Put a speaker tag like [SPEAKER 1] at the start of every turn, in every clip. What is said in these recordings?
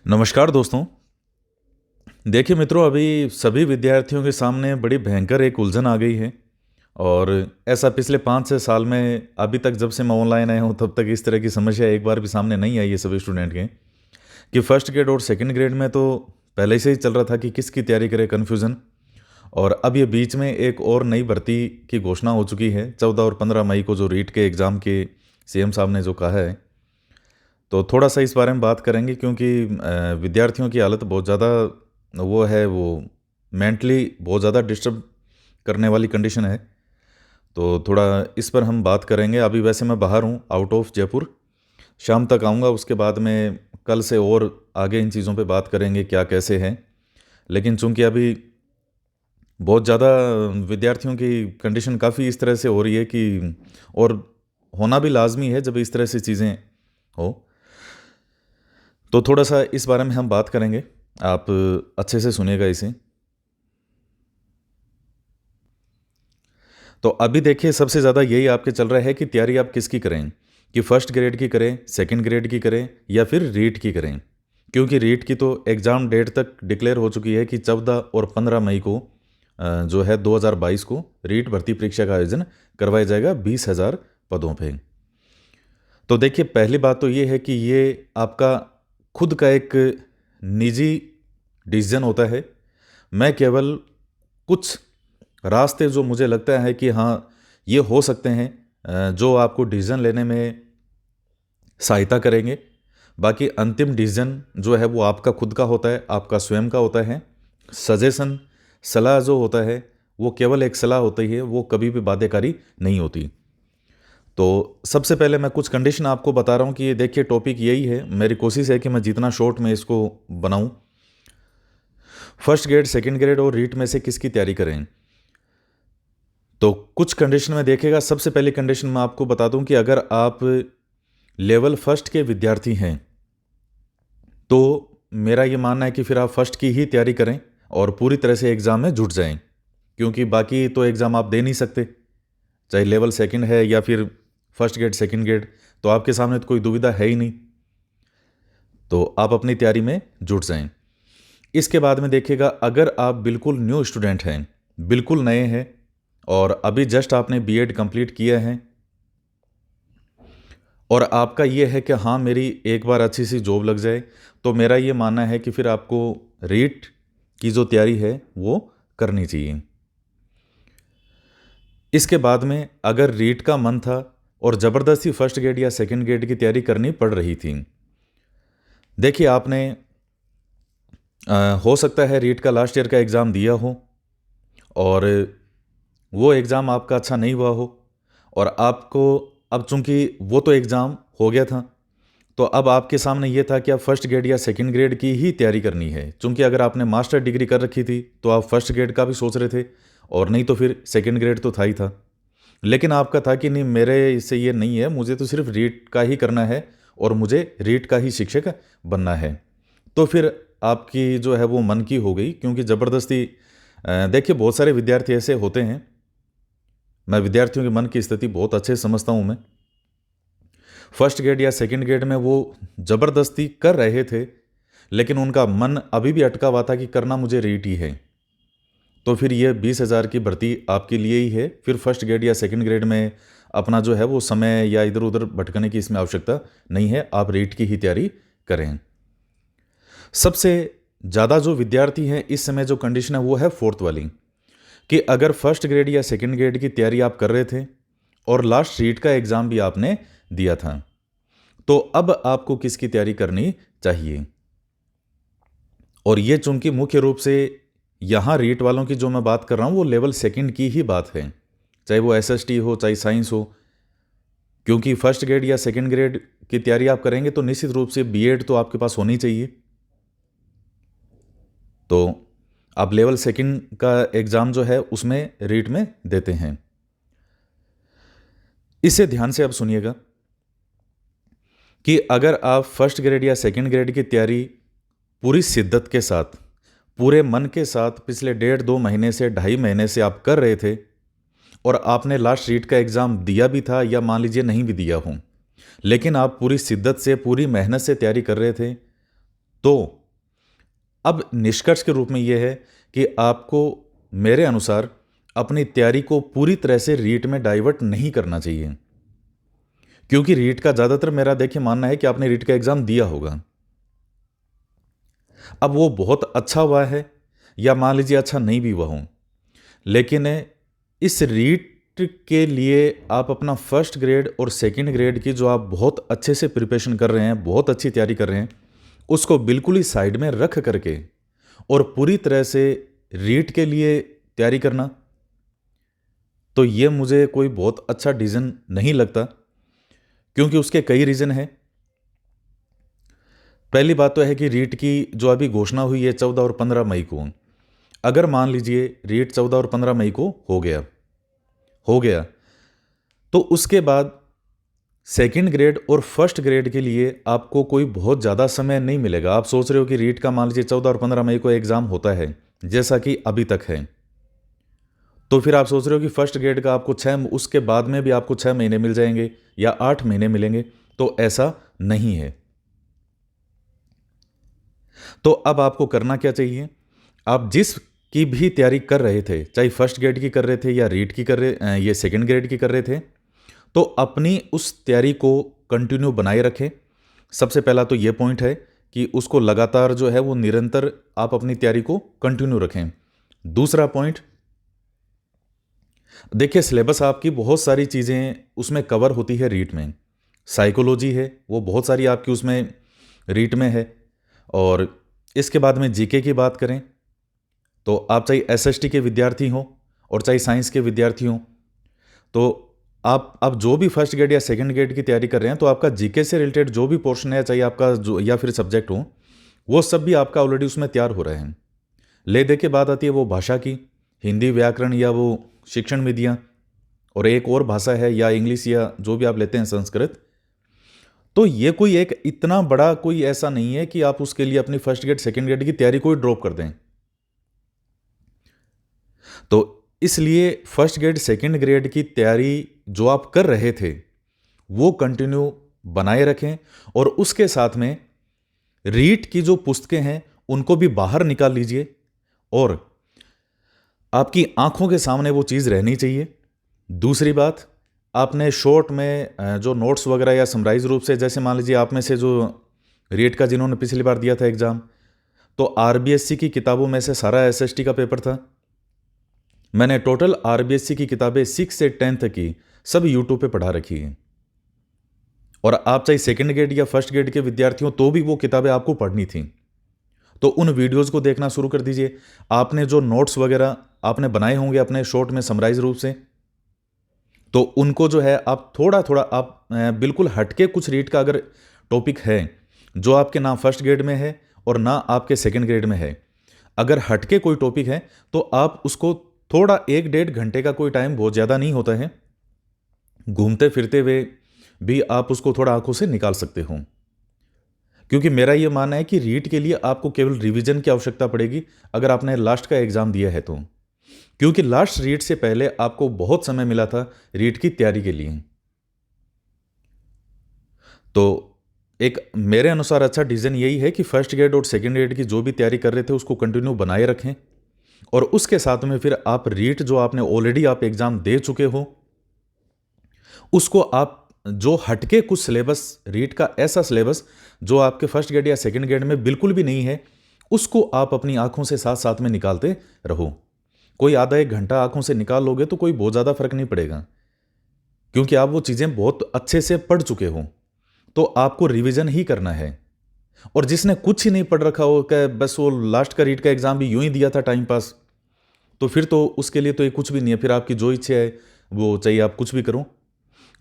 [SPEAKER 1] नमस्कार दोस्तों। देखिए मित्रों, अभी सभी विद्यार्थियों के सामने बड़ी भयंकर एक उलझन आ गई है। और ऐसा पिछले 5 से 6 साल में अभी तक जब से मैं ऑनलाइन आया हूँ तब तक इस तरह की समस्या एक बार भी सामने नहीं आई है सभी स्टूडेंट के, कि फर्स्ट ग्रेड और सेकंड ग्रेड में तो पहले से ही चल रहा था कि किसकी तैयारी करें, कन्फ्यूज़न। और अब ये बीच में एक और नई भर्ती की घोषणा हो चुकी है 14 और 15 मई को, जो रीट के एग्ज़ाम के सीएम साहब ने जो कहा है। तो थोड़ा सा इस बारे में बात करेंगे, क्योंकि विद्यार्थियों की हालत बहुत ज़्यादा वो मेंटली बहुत ज़्यादा डिस्टर्ब करने वाली कंडीशन है। तो थोड़ा इस पर हम बात करेंगे। अभी वैसे मैं बाहर हूँ, आउट ऑफ जयपुर। शाम तक आऊँगा, उसके बाद में कल से और आगे इन चीज़ों पे बात करेंगे क्या कैसे हैं। लेकिन चूंकि अभी बहुत ज़्यादा विद्यार्थियों की कंडीशन काफ़ी इस तरह से हो रही है कि, और होना भी लाजमी है जब इस तरह से चीज़ें हो, तो थोड़ा सा इस बारे में हम बात करेंगे। आप अच्छे से सुनिएगा इसे। तो अभी देखिए, सबसे ज़्यादा यही आपके चल रहा है कि तैयारी आप किसकी करें, कि फर्स्ट ग्रेड की करें, सेकंड ग्रेड की करें, या फिर रीट की करें। क्योंकि रीट की तो एग्ज़ाम डेट तक डिक्लेयर हो चुकी है कि 14 और 15 मई को जो है 2022 को रीट भर्ती परीक्षा का आयोजन करवाया जाएगा 20,000 पदों पे। तो देखिए, पहली बात तो ये है कि ये आपका खुद का एक निजी डिसीजन होता है। मैं केवल कुछ रास्ते जो मुझे लगता है कि हाँ, ये हो सकते हैं, जो आपको डिसीजन लेने में सहायता करेंगे। बाकी अंतिम डिसीजन जो है वो आपका खुद का होता है, आपका स्वयं का होता है। सजेशन, सलाह जो होता है वो केवल एक सलाह होती है, वो कभी भी बाध्यकारी नहीं होती। तो सबसे पहले मैं कुछ कंडीशन आपको बता रहा हूँ कि ये देखिए, टॉपिक यही है। मेरी कोशिश है कि मैं जितना शॉर्ट में इसको बनाऊँ। फर्स्ट ग्रेड, सेकंड ग्रेड और रीट में से किसकी तैयारी करें। तो कुछ कंडीशन में देखिएगा। सबसे पहली कंडीशन मैं आपको बता दूं कि अगर आप लेवल फर्स्ट के विद्यार्थी हैं तो मेरा ये मानना है कि फिर आप फर्स्ट की ही तैयारी करें और पूरी तरह से एग्ज़ाम में जुट जाएं। क्योंकि बाकी तो एग्ज़ाम आप दे नहीं सकते, चाहे लेवल सेकंड है या फिर फर्स्ट ग्रेड सेकंड ग्रेड, तो आपके सामने तो कोई दुविधा है ही नहीं। तो आप अपनी तैयारी में जुट जाएं। इसके बाद में देखिएगा, अगर आप बिल्कुल न्यू स्टूडेंट हैं, बिल्कुल नए हैं और अभी जस्ट आपने बीएड कंप्लीट किया है और आपका ये है कि हाँ, मेरी एक बार अच्छी सी जॉब लग जाए, तो मेरा ये मानना है कि फिर आपको रीट की जो तैयारी है वो करनी चाहिए। इसके बाद में अगर रीट का मन था और ज़बरदस्ती फर्स्ट ग्रेड या सेकंड ग्रेड की तैयारी करनी पड़ रही थी, देखिए आपने हो सकता है रीट का लास्ट ईयर का एग्ज़ाम दिया हो और वो एग्ज़ाम आपका अच्छा नहीं हुआ हो, और आपको अब चूंकि वो तो एग्ज़ाम हो गया था, तो अब आपके सामने ये था कि आप फर्स्ट ग्रेड या सेकंड ग्रेड की ही तैयारी करनी है। चूंकि अगर आपने मास्टर डिग्री कर रखी थी तो आप फर्स्ट ग्रेड का भी सोच रहे थे, और नहीं तो फिर सेकंड ग्रेड तो था ही था। लेकिन आपका था कि नहीं, मेरे से ये नहीं है, मुझे तो सिर्फ रीट का ही करना है और मुझे रीट का ही शिक्षक बनना है। तो फिर आपकी जो है वो मन की हो गई, क्योंकि ज़बरदस्ती देखिए बहुत सारे विद्यार्थी ऐसे होते हैं। मैं विद्यार्थियों के मन की स्थिति बहुत अच्छे से समझता हूँ। मैं फर्स्ट ग्रेड या सेकंड ग्रेड में वो ज़बरदस्ती कर रहे थे, लेकिन उनका मन अभी भी अटका हुआ था कि करना मुझे रीट ही है। तो फिर ये 20,000 की भर्ती आपके लिए ही है। फिर फर्स्ट ग्रेड या सेकंड ग्रेड में अपना जो है वो समय या इधर उधर भटकने की इसमें आवश्यकता नहीं है, आप रीट की ही तैयारी करें। सबसे ज़्यादा जो विद्यार्थी हैं इस समय जो कंडीशन है वो है फोर्थ वाली, कि अगर फर्स्ट ग्रेड या सेकंड ग्रेड की तैयारी आप कर रहे थे और लास्ट रीट का एग्ज़ाम भी आपने दिया था, तो अब आपको किसकी तैयारी करनी चाहिए। और ये चूंकि मुख्य रूप से यहाँ रीट वालों की जो मैं बात कर रहा हूँ वो लेवल सेकंड की ही बात है, चाहे वो एसएसटी हो चाहे साइंस हो। क्योंकि फर्स्ट ग्रेड या सेकंड ग्रेड की तैयारी आप करेंगे तो निश्चित रूप से बीएड तो आपके पास होनी चाहिए। तो आप लेवल सेकंड का एग्ज़ाम जो है उसमें रीट में देते हैं। इसे ध्यान से अब सुनिएगा कि अगर आप फर्स्ट ग्रेड या सेकंड ग्रेड की तैयारी पूरी शिद्दत के साथ, पूरे मन के साथ पिछले 1.5-2 महीने से 2.5 महीने से आप कर रहे थे और आपने लास्ट रीट का एग्ज़ाम दिया भी था या मान लीजिए नहीं भी दिया हो, लेकिन आप पूरी शिद्दत से, पूरी मेहनत से तैयारी कर रहे थे, तो अब निष्कर्ष के रूप में यह है कि आपको मेरे अनुसार अपनी तैयारी को पूरी तरह से रीट में डाइवर्ट नहीं करना चाहिए, क्योंकि रीट का ज़्यादातर मेरा देखिए मानना है कि आपने रीट का एग्ज़ाम दिया होगा। अब वो बहुत अच्छा हुआ है या मान लीजिए अच्छा नहीं भी हुआ हो, लेकिन इस रीट के लिए आप अपना फर्स्ट ग्रेड और सेकंड ग्रेड की जो आप बहुत अच्छे से प्रिपरेशन कर रहे हैं, बहुत अच्छी तैयारी कर रहे हैं, उसको बिल्कुल ही साइड में रख करके और पूरी तरह से रीट के लिए तैयारी करना, तो ये मुझे कोई बहुत अच्छा डिसीजन नहीं लगता, क्योंकि उसके कई रीज़न हैं। पहली बात तो है कि रीट की जो अभी घोषणा हुई है 14 और 15 मई को, अगर मान लीजिए रीट 14 और 15 मई को हो गया तो उसके बाद सेकंड ग्रेड और फर्स्ट ग्रेड के लिए आपको कोई बहुत ज़्यादा समय नहीं मिलेगा। आप सोच रहे हो कि रीट का मान लीजिए 14 और 15 मई को एग्ज़ाम होता है, जैसा कि अभी तक है, तो फिर आप सोच रहे हो कि फर्स्ट ग्रेड का आपको उसके बाद में भी आपको 6 महीने मिल जाएंगे या 8 महीने मिलेंगे, तो ऐसा नहीं है। तो अब आपको करना क्या चाहिए? आप जिस की भी तैयारी कर रहे थे, चाहे फर्स्ट ग्रेड की कर रहे थे या रीट की कर रहे ये सेकंड ग्रेड की कर रहे थे, तो अपनी उस तैयारी को कंटिन्यू बनाए रखें। सबसे पहला तो ये पॉइंट है कि उसको लगातार जो है वो निरंतर आप अपनी तैयारी को कंटिन्यू रखें। दूसरा पॉइंट, देखिए सिलेबस आपकी बहुत सारी चीज़ें उसमें कवर होती है रीट में। साइकोलॉजी है, वो बहुत सारी आपकी उसमें रीट में है। और इसके बाद में जीके की बात करें तो आप चाहे एसएसटी के विद्यार्थी हों और चाहे साइंस के विद्यार्थी हों, तो आप जो भी फर्स्ट ग्रेड या सेकंड ग्रेड की तैयारी कर रहे हैं, तो आपका जीके से रिलेटेड जो भी पोर्शन है, चाहे आपका जो या फिर सब्जेक्ट हो, वो सब भी आपका ऑलरेडी उसमें तैयार हो रहे हैं। ले दे के बात आती है वो भाषा की, हिंदी व्याकरण या वो शिक्षण विधियाँ, और एक और भाषा है या इंग्लिश या जो भी आप लेते हैं संस्कृत। तो ये कोई एक इतना बड़ा कोई ऐसा नहीं है कि आप उसके लिए अपनी फर्स्ट ग्रेड सेकंड ग्रेड की तैयारी को ही ड्रॉप कर दें। तो इसलिए फर्स्ट ग्रेड सेकंड ग्रेड की तैयारी जो आप कर रहे थे वो कंटिन्यू बनाए रखें, और उसके साथ में रीट की जो पुस्तकें हैं उनको भी बाहर निकाल लीजिए, और आपकी आंखों के सामने वो चीज़ रहनी चाहिए। दूसरी बात, आपने शॉर्ट में जो नोट्स वगैरह या समराइज रूप से, जैसे मान लीजिए आप में से जो रीट का जिन्होंने पिछली बार दिया था एग्ज़ाम, तो आरबीएससी की किताबों में से सारा एसएसटी का पेपर था। मैंने टोटल आरबीएससी की किताबें 6 से 10 तक की सब यूट्यूब पे पढ़ा रखी हैं, और आप चाहे सेकंड ग्रेड या फर्स्ट ग्रेड के विद्यार्थी हो तो भी वो किताबें आपको पढ़नी थी, तो उन वीडियोज़ को देखना शुरू कर दीजिए। आपने जो नोट्स वगैरह आपने बनाए होंगे अपने शॉर्ट में समराइज रूप से, तो उनको जो है आप थोड़ा थोड़ा आप बिल्कुल हटके कुछ रीट का अगर टॉपिक है जो आपके ना फर्स्ट ग्रेड में है और ना आपके सेकंड ग्रेड में है, अगर हटके कोई टॉपिक है तो आप उसको थोड़ा 1-1.5 घंटे का कोई टाइम बहुत ज़्यादा नहीं होता है, घूमते फिरते हुए भी आप उसको थोड़ा आंखों से निकाल सकते हो। क्योंकि मेरा ये मानना है कि रीट के लिए आपको केवल रिवीजन की आवश्यकता पड़ेगी अगर आपने लास्ट का एग्ज़ाम दिया है तो, क्योंकि लास्ट रीट से पहले आपको बहुत समय मिला था रीट की तैयारी के लिए। तो एक मेरे अनुसार अच्छा डिसीजन यही है कि फर्स्ट ग्रेड और सेकंड ग्रेड की जो भी तैयारी कर रहे थे उसको कंटिन्यू बनाए रखें, और उसके साथ में फिर आप रीट जो आपने ऑलरेडी आप एग्ज़ाम दे चुके हो उसको आप जो हटके कुछ सिलेबस, रीट का ऐसा सिलेबस जो आपके फर्स्ट ग्रेड या सेकंड ग्रेड में बिल्कुल भी नहीं है, उसको आप अपनी आंखों से साथ साथ में निकालते रहो। कोई आधा 1 घंटा आंखों से निकाल लोगे तो कोई बहुत ज़्यादा फर्क नहीं पड़ेगा, क्योंकि आप वो चीज़ें बहुत अच्छे से पढ़ चुके हो, तो आपको रिवीजन ही करना है। और जिसने कुछ ही नहीं पढ़ रखा हो कि बस वो लास्ट का रीट का एग्ज़ाम भी यूं ही दिया था टाइम पास, तो फिर तो उसके लिए तो ये कुछ भी नहीं है, फिर आपकी जो इच्छा है वो चाहिए आप कुछ भी करो।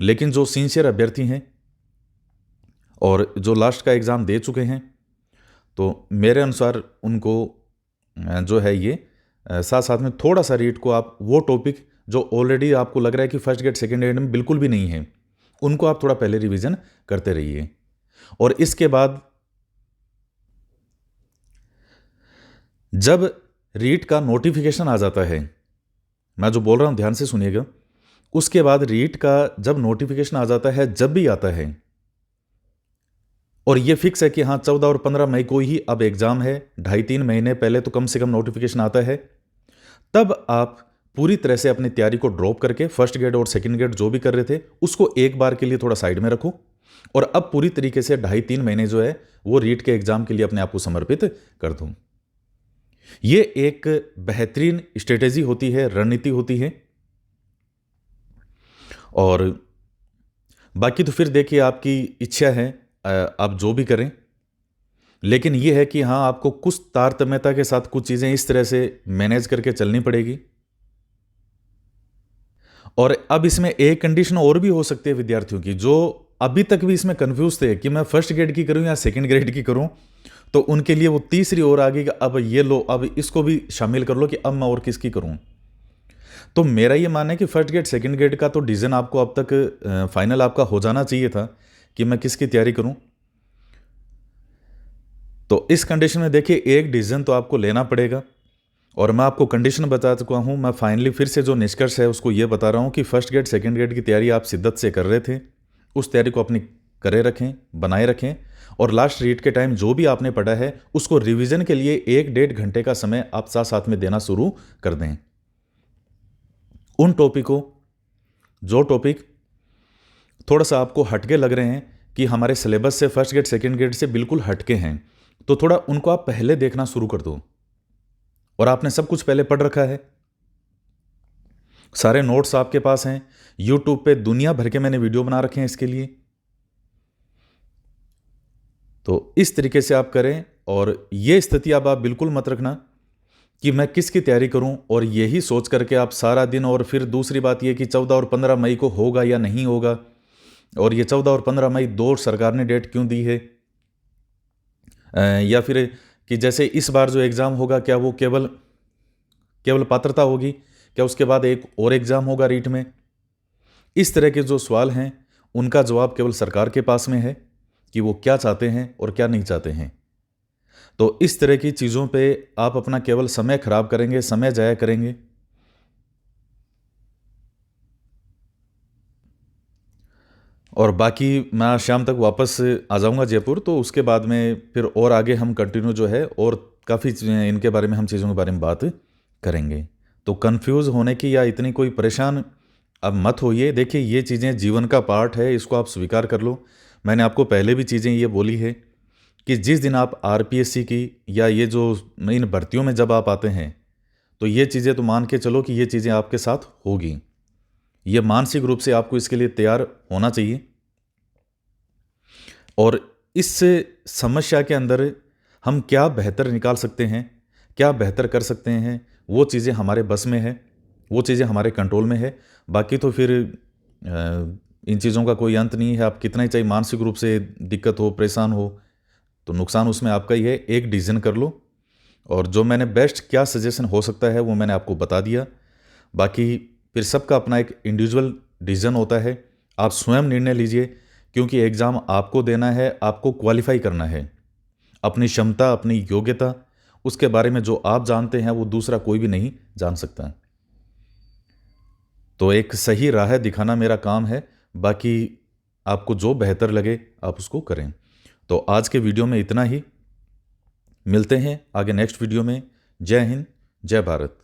[SPEAKER 1] लेकिन जो सिंसियर अभ्यर्थी हैं और जो लास्ट का एग्ज़ाम दे चुके हैं, तो मेरे अनुसार उनको जो है ये साथ साथ में थोड़ा सा रीट को आप वो टॉपिक जो ऑलरेडी आपको लग रहा है कि फर्स्ट ग्रेड सेकंड ग्रेड में बिल्कुल भी नहीं है, उनको आप थोड़ा पहले रिवीजन करते रहिए। और इसके बाद जब रीट का नोटिफिकेशन आ जाता है, मैं जो बोल रहा हूँ ध्यान से सुनिएगा, उसके बाद रीट का जब नोटिफिकेशन आ जाता है, जब भी आता है, और ये फिक्स है कि हाँ 14 और 15 मई को ही अब एग्ज़ाम है, 2.5-3 महीने पहले तो कम से कम नोटिफिकेशन आता है। तब आप पूरी तरह से अपनी तैयारी को ड्रॉप करके फर्स्ट ग्रेड और सेकंड ग्रेड जो भी कर रहे थे उसको एक बार के लिए थोड़ा साइड में रखो और अब पूरी तरीके से 2.5-3 महीने जो है वो रीट के एग्जाम के लिए अपने आप को समर्पित कर दूं। ये एक बेहतरीन स्ट्रेटेजी होती है, रणनीति होती है। और बाकी तो फिर देखिए आपकी इच्छा है, आप जो भी करें, लेकिन ये है कि हाँ आपको कुछ तारतम्यता के साथ कुछ चीज़ें इस तरह से मैनेज करके चलनी पड़ेगी। और अब इसमें एक कंडीशन और भी हो सकती है विद्यार्थियों की, जो अभी तक भी इसमें कंफ्यूज थे कि मैं फर्स्ट ग्रेड की करूं या सेकंड ग्रेड की करूं, तो उनके लिए वो तीसरी ओर आ गई कि अब ये लो, अब इसको भी शामिल कर लो कि अब मैं और किसकी करूं। तो मेरा ये मानना है कि फर्स्ट ग्रेड सेकंड ग्रेड का तो डिसीजन आपको अब तक फाइनल आपका हो जाना चाहिए था कि मैं किसकी तैयारी करूं। तो इस कंडीशन में देखिए एक डिसीजन तो आपको लेना पड़ेगा और मैं आपको कंडीशन बता चुका हूं। मैं फाइनली फिर से जो निष्कर्ष है उसको ये बता रहा हूं कि फर्स्ट ग्रेड सेकंड ग्रेड की तैयारी आप शिद्दत से कर रहे थे, उस तैयारी को अपनी करे रखें, बनाए रखें और लास्ट रीट के टाइम जो भी आपने पढ़ा है उसको रिवीजन के लिए 1-1.5 घंटे का समय आप साथ साथ में देना शुरू कर दें। उन टॉपिकों, जो टॉपिक थोड़ा सा आपको हटके लग रहे हैं कि हमारे सिलेबस से फर्स्ट ग्रेड सेकंड ग्रेड से बिल्कुल हटके हैं, तो थोड़ा उनको आप पहले देखना शुरू कर दो। और आपने सब कुछ पहले पढ़ रखा है, सारे नोट्स आपके पास हैं, यूट्यूब पे दुनिया भर के मैंने वीडियो बना रखे हैं इसके लिए। तो इस तरीके से आप करें और ये स्थिति अब आप बिल्कुल मत रखना कि मैं किसकी तैयारी करूं और यही सोच करके आप सारा दिन, और फिर दूसरी बात यह कि 14 और 15 मई को होगा या नहीं होगा, और ये 14 और 15 मई दो सरकार ने डेट क्यों दी है, या फिर कि जैसे इस बार जो एग्ज़ाम होगा क्या वो केवल केवल पात्रता होगी, क्या उसके बाद एक और एग्ज़ाम होगा रीट में। इस तरह के जो सवाल हैं उनका जवाब केवल सरकार के पास में है कि वो क्या चाहते हैं और क्या नहीं चाहते हैं। तो इस तरह की चीज़ों पे आप अपना केवल समय खराब करेंगे, समय जाया करेंगे। और बाकी मैं आज शाम तक वापस आ जाऊंगा जयपुर, तो उसके बाद में फिर और आगे हम कंटिन्यू जो है और काफ़ी इनके बारे में, हम चीज़ों के बारे में बात करेंगे। तो कंफ्यूज होने की या इतनी कोई परेशान अब मत होइए। देखिए ये चीज़ें जीवन का पार्ट है, इसको आप स्वीकार कर लो। मैंने आपको पहले भी चीज़ें ये बोली है कि जिस दिन आप आरपीएससी की या ये जो इन भर्तियों में जब आप आते हैं, तो ये चीज़ें तो मान के चलो कि ये चीज़ें आपके साथ होगी। ये मानसिक रूप से आपको इसके लिए तैयार होना चाहिए। और इस समस्या के अंदर हम क्या बेहतर निकाल सकते हैं, क्या बेहतर कर सकते हैं, वो चीज़ें हमारे बस में है, वो चीज़ें हमारे कंट्रोल में है। बाकी तो फिर इन चीज़ों का कोई अंत नहीं है। आप कितना ही चाहे मानसिक रूप से दिक्कत हो, परेशान हो, तो नुकसान उसमें आपका ही है। एक डिसीजन कर लो और जो मैंने बेस्ट क्या सजेशन हो सकता है वो मैंने आपको बता दिया। बाकी फिर सबका अपना एक इंडिविजुअल डिसीजन होता है, आप स्वयं निर्णय लीजिए, क्योंकि एग्ज़ाम आपको देना है, आपको क्वालिफाई करना है। अपनी क्षमता, अपनी योग्यता, उसके बारे में जो आप जानते हैं वो दूसरा कोई भी नहीं जान सकता। तो एक सही राह दिखाना मेरा काम है, बाकी आपको जो बेहतर लगे आप उसको करें। तो आज के वीडियो में इतना ही, मिलते हैं आगे नेक्स्ट वीडियो में। जय हिंद, जय भारत।